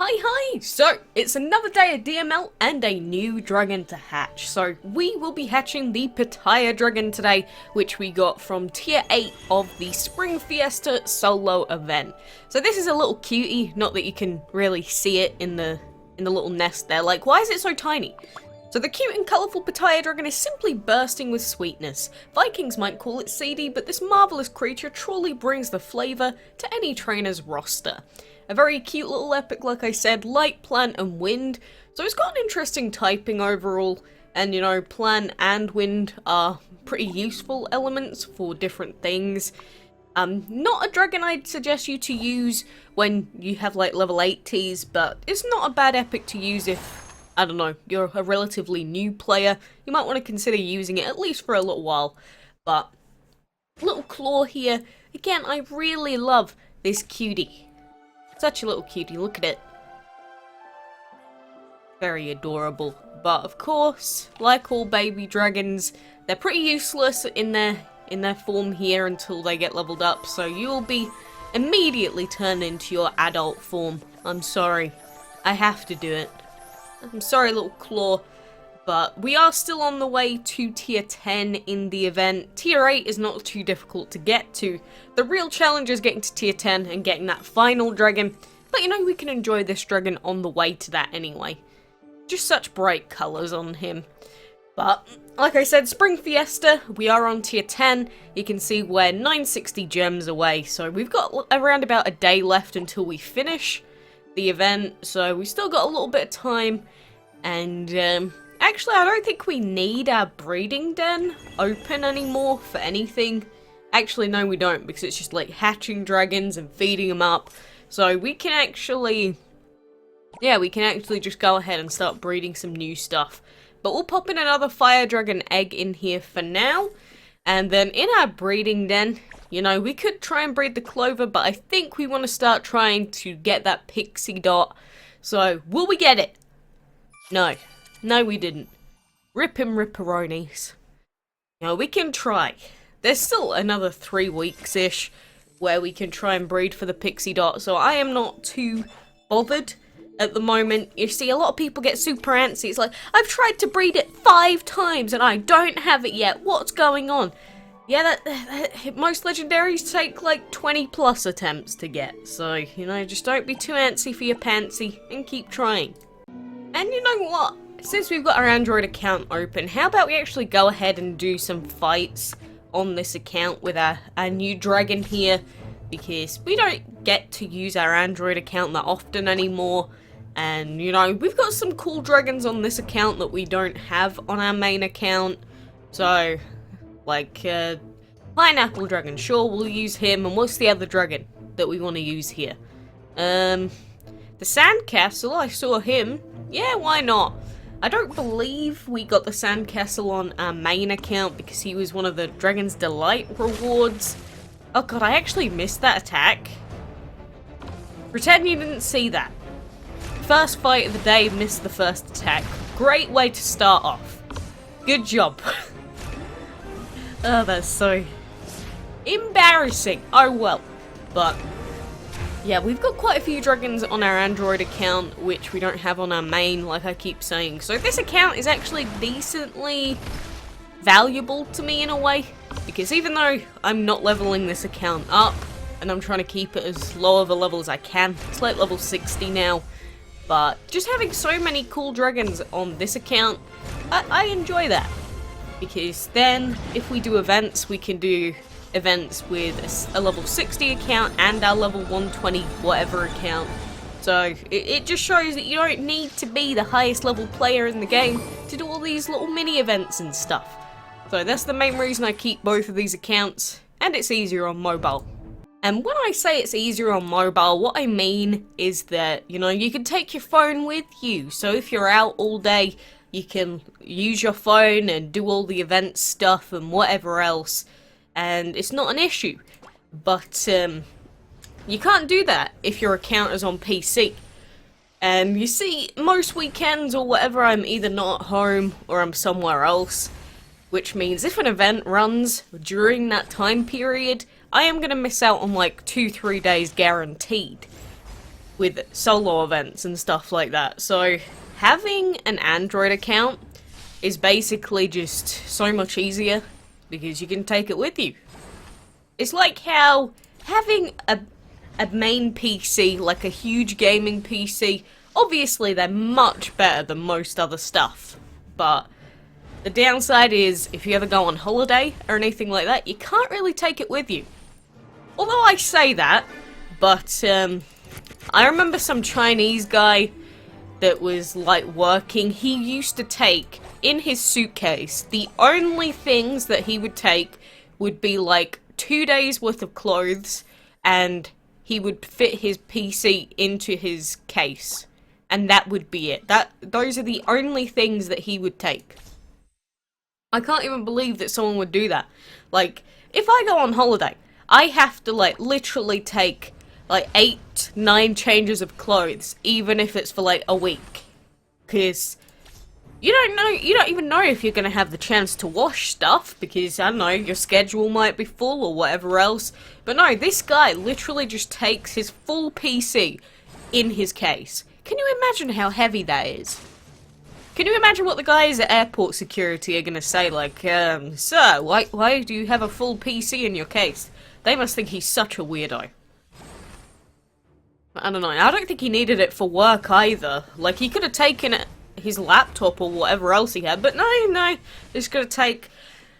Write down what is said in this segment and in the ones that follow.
Hi! So, it's another day of DML and a new dragon to hatch. So, we will be hatching the PITAYA dragon today, which we got from tier 8 of the Spring Fiesta solo event. So this is a little cutie, not that you can really see it in the little nest there. Like, why is it so tiny? So the cute and colourful PITAYA dragon is simply bursting with sweetness. Vikings might call it seedy, but this marvellous creature truly brings the flavour to any trainer's roster. A very cute little epic, like I said, light, plant and wind. So it's got an interesting typing overall, and you know, plant and wind are pretty useful elements for different things. Not a dragon I'd suggest you to use when you have like level 80s, but it's not a bad epic to use if, I don't know, you're a relatively new player. You might want to consider using it at least for a little while. But, little claw here. Again, I really love this cutie. Such a little cutie, look at it. Very adorable. But of course, like all baby dragons, they're pretty useless in their form here until they get leveled up. So you'll be immediately turned into your adult form. I'm sorry. I have to do it. I'm sorry, little claw. But we are still on the way to tier 10 in the event. Tier 8 is not too difficult to get to. The real challenge is getting to tier 10 and getting that final dragon. But you know, we can enjoy this dragon on the way to that anyway. Just such bright colours on him. But, like I said, Spring Fiesta, we are on tier 10. You can see we're 960 gems away. So we've got around about a day left until we finish the event. So we've still got a little bit of time. And, actually, I don't think we need our breeding den open anymore for anything. Actually, no, we don't, because it's just like hatching dragons and feeding them up. So we can actually, yeah, we can actually just go ahead and start breeding some new stuff. But we'll pop in another fire dragon egg in here for now. And then in our breeding den, you know, we could try and breed the clover, but I think we want to start trying to get that pixie dot. So, will we get it? No. No, we didn't. Rip him ripperonis. You know, we can try. There's still another 3 weeks-ish where we can try and breed for the pixie dot, so I am not too bothered at the moment. You see, a lot of people get super antsy. It's like, I've tried to breed it 5 times and I don't have it yet. What's going on? Yeah, most legendaries take like 20 plus attempts to get, so, you know, just don't be too antsy for your pantsy and keep trying. And you know what? Since we've got our Android account open, how about we actually go ahead and do some fights on this account with our new dragon here, because we don't get to use our Android account that often anymore, and you know, we've got some cool dragons on this account that we don't have on our main account. So, like, Pineapple Dragon, sure, we'll use him, and what's the other dragon that we want to use here? The Sandcastle, I saw him. Yeah, why not? I don't believe we got the Sandcastle on our main account because he was one of the Dragon's Delight rewards. Oh god, I actually missed that attack. Pretend you didn't see that. First fight of the day, missed the first attack. Great way to start off. Good job. Oh, that's so embarrassing. Oh well. But yeah, we've got quite a few dragons on our Android account, which we don't have on our main, like I keep saying. So this account is actually decently valuable to me in a way, because even though I'm not leveling this account up, and I'm trying to keep it as low of a level as I can, it's like level 60 now, but just having so many cool dragons on this account, I enjoy that. Because then, if we do events, we can do events with a level 60 account and our level 120 whatever account. So it just shows that you don't need to be the highest level player in the game to do all these little mini events and stuff. So that's the main reason I keep both of these accounts, and it's easier on mobile. And when I say it's easier on mobile, what I mean is that, you know, you can take your phone with you. So if you're out all day, you can use your phone and do all the event stuff and whatever else, and it's not an issue. But you can't do that if your account is on PC. And you see, most weekends or whatever, I'm either not at home or I'm somewhere else, which means if an event runs during that time period, I am going to miss out on like 2-3 days guaranteed. with solo events and stuff like that. So having an Android account is basically just so much easier because you can take it with you. It's like how having a main PC, like a huge gaming PC, obviously they're much better than most other stuff, but the downside is if you ever go on holiday or anything like that, you can't really take it with you. Although I say that, but I remember some Chinese guy that was like working, he used to take in his suitcase, the only things that he would take would be like 2 days worth of clothes, and he would fit his PC into his case, and that would be it. Those are the only things that he would take. I can't even believe that someone would do that. Like, if I go on holiday, I have to like literally take like 8-9 changes of clothes, even if it's for like a week, because you don't even know if you're gonna have the chance to wash stuff, because I don't know, your schedule might be full or whatever else. But no, this guy literally just takes his full PC in his case. Can you imagine how heavy that is? Can you imagine what the guys at airport security are gonna say, like, sir, why do you have a full PC in your case? They must think he's such a weirdo. I don't know, I don't think he needed it for work either. Like, he could have taken it, his laptop or whatever else he had, but no, just gonna take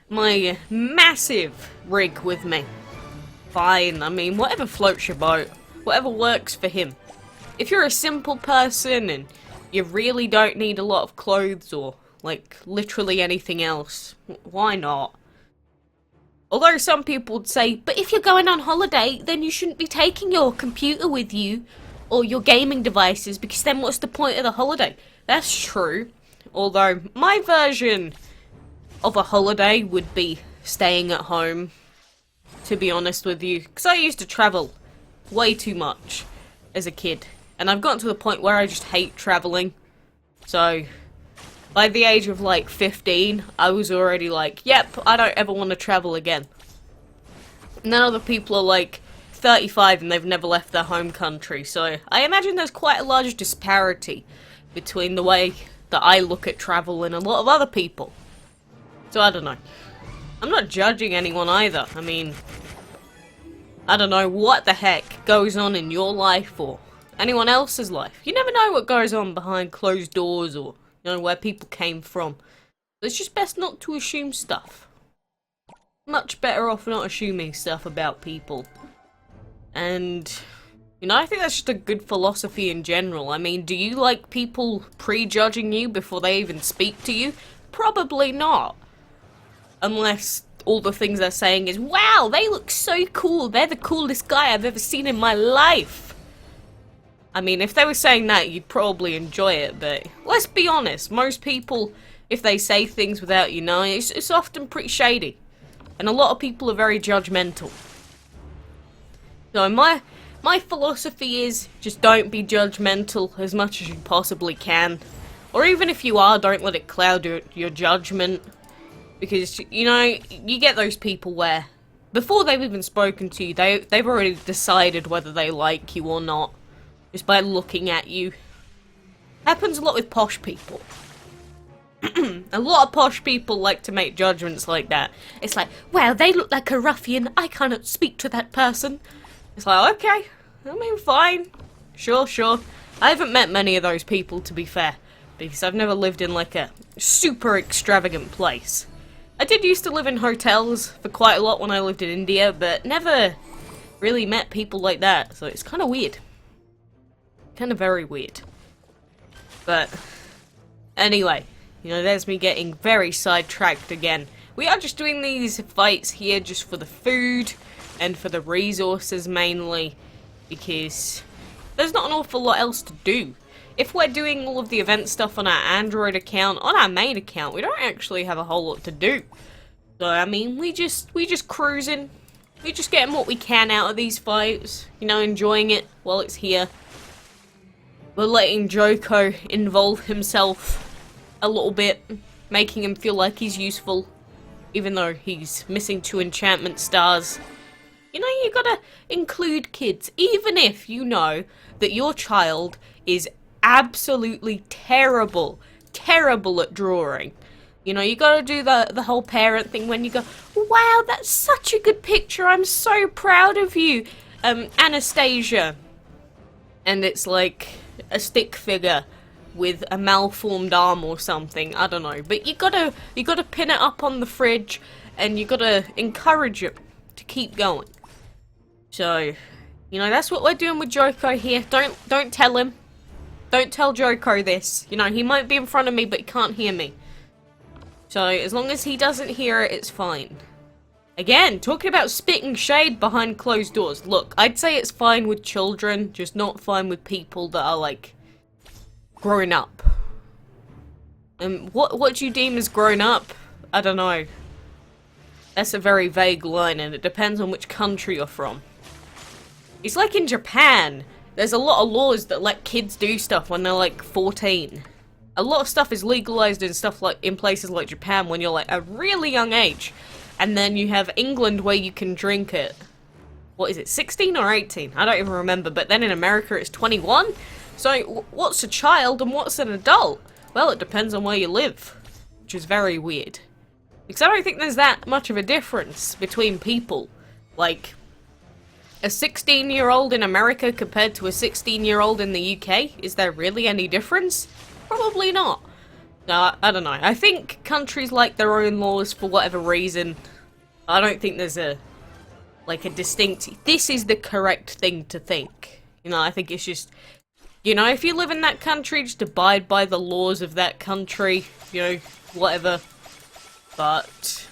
my massive rig with me. Fine, I mean, whatever floats your boat, whatever works for him. If you're a simple person and you really don't need a lot of clothes or, like, literally anything else, why not? Although some people would say, but if you're going on holiday, then you shouldn't be taking your computer with you, or your gaming devices, because then what's the point of the holiday? That's true. Although, my version of a holiday would be staying at home, to be honest with you. Because I used to travel way too much as a kid. And I've gotten to the point where I just hate traveling. So, by the age of like 15, I was already like, yep, I don't ever want to travel again. And then other people are like 35 and they've never left their home country. So, I imagine there's quite a large disparity between the way that I look at travel and a lot of other people. So I don't know. I'm not judging anyone either. I mean, I don't know what the heck goes on in your life or anyone else's life. You never know what goes on behind closed doors or, you know, where people came from. It's just best not to assume stuff. Much better off not assuming stuff about people. And you know, I think that's just a good philosophy in general. I mean, do you like people prejudging you before they even speak to you? Probably not. Unless all the things they're saying is, wow, they look so cool. They're the coolest guy I've ever seen in my life. I mean, if they were saying that, you'd probably enjoy it, but let's be honest. Most people, if they say things without you knowing, it's often pretty shady. And a lot of people are very judgmental. So my philosophy is, just don't be judgmental as much as you possibly can. Or even if you are, don't let it cloud your judgment. Because, you know, you get those people where, before they've even spoken to you, they've already decided whether they like you or not. Just by looking at you. Happens a lot with posh people. A lot of posh people like to make judgments like that. It's like, well, they look like a ruffian, I cannot speak to that person. It's like, okay, I mean, fine. Sure. I haven't met many of those people, to be fair. Because I've never lived in, like, a super extravagant place. I did used to live in hotels for quite a lot when I lived in India, but never really met people like that. So it's kind of weird. Kind of very weird. But, anyway. You know, there's me getting very sidetracked again. We are just doing these fights here just for the food and for the resources mainly, because there's not an awful lot else to do. If we're doing all of the event stuff on our Android account, on our main account, we don't actually have a whole lot to do. So, I mean, we just cruising. We just getting what we can out of these fights. You know, enjoying it while it's here. We're letting Joko involve himself a little bit, making him feel like he's useful, even though he's missing 2 enchantment stars. You know, you gotta include kids, even if you know that your child is absolutely terrible, terrible at drawing. You know, you gotta do the whole parent thing when you go, wow, that's such a good picture, I'm so proud of you, Anastasia. And it's like a stick figure with a malformed arm or something, I don't know. But you gotta pin it up on the fridge, and you gotta encourage it to keep going. So, you know, that's what we're doing with Joko here. Don't tell him. Don't tell Joko this. You know, he might be in front of me, but he can't hear me. So, as long as he doesn't hear it, it's fine. Again, talking about spitting shade behind closed doors. Look, I'd say it's fine with children, just not fine with people that are, like, grown up. And what do you deem as grown up? I don't know. That's a very vague line, and it depends on which country you're from. It's like in Japan. There's a lot of laws that let kids do stuff when they're like 14. A lot of stuff is legalized in stuff like in places like Japan when you're like a really young age. And then you have England where you can drink at, what is it, 16 or 18? I don't even remember, but then in America it's 21? So what's a child and what's an adult? Well, it depends on where you live, which is very weird. Because I don't think there's that much of a difference between people. Like, a 16-year-old in America compared to a 16-year-old in the UK? Is there really any difference? Probably not. No, I don't know. I think countries like their own laws for whatever reason. I don't think there's a distinct, this is the correct thing to think. You know, I think it's just, you know, if you live in that country, just abide by the laws of that country, you know, whatever. But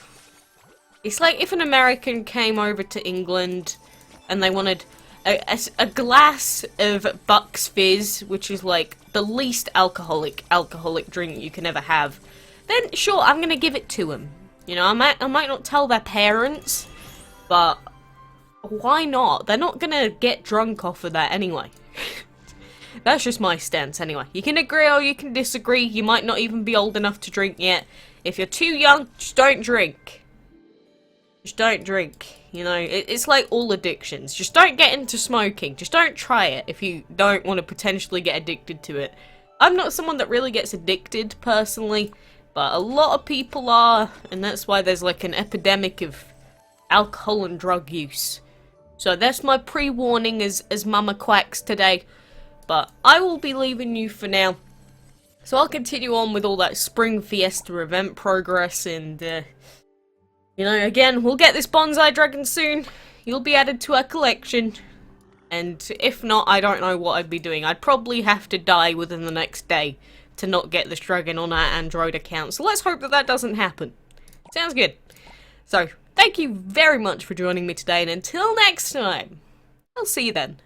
it's like if an American came over to England and they wanted a glass of Bucks Fizz, which is like the least alcoholic drink you can ever have, then sure, I'm gonna give it to them. You know, I might not tell their parents, but why not? They're not gonna get drunk off of that anyway. That's just my stance anyway. You can agree or you can disagree. You might not even be old enough to drink yet. If you're too young, just don't drink. Just don't drink. You know, it's like all addictions. Just don't get into smoking. Just don't try it if you don't want to potentially get addicted to it. I'm not someone that really gets addicted, personally, but a lot of people are, and that's why there's like an epidemic of alcohol and drug use. So that's my pre-warning as Mama Quacks today, but I will be leaving you for now. So I'll continue on with all that Spring Fiesta event progress, and you know, again, we'll get this Bonsai dragon soon. You'll be added to our collection. And if not, I don't know what I'd be doing. I'd probably have to die within the next day to not get this dragon on our Android account. So let's hope that that doesn't happen. Sounds good. So, thank you very much for joining me today, and until next time, I'll see you then.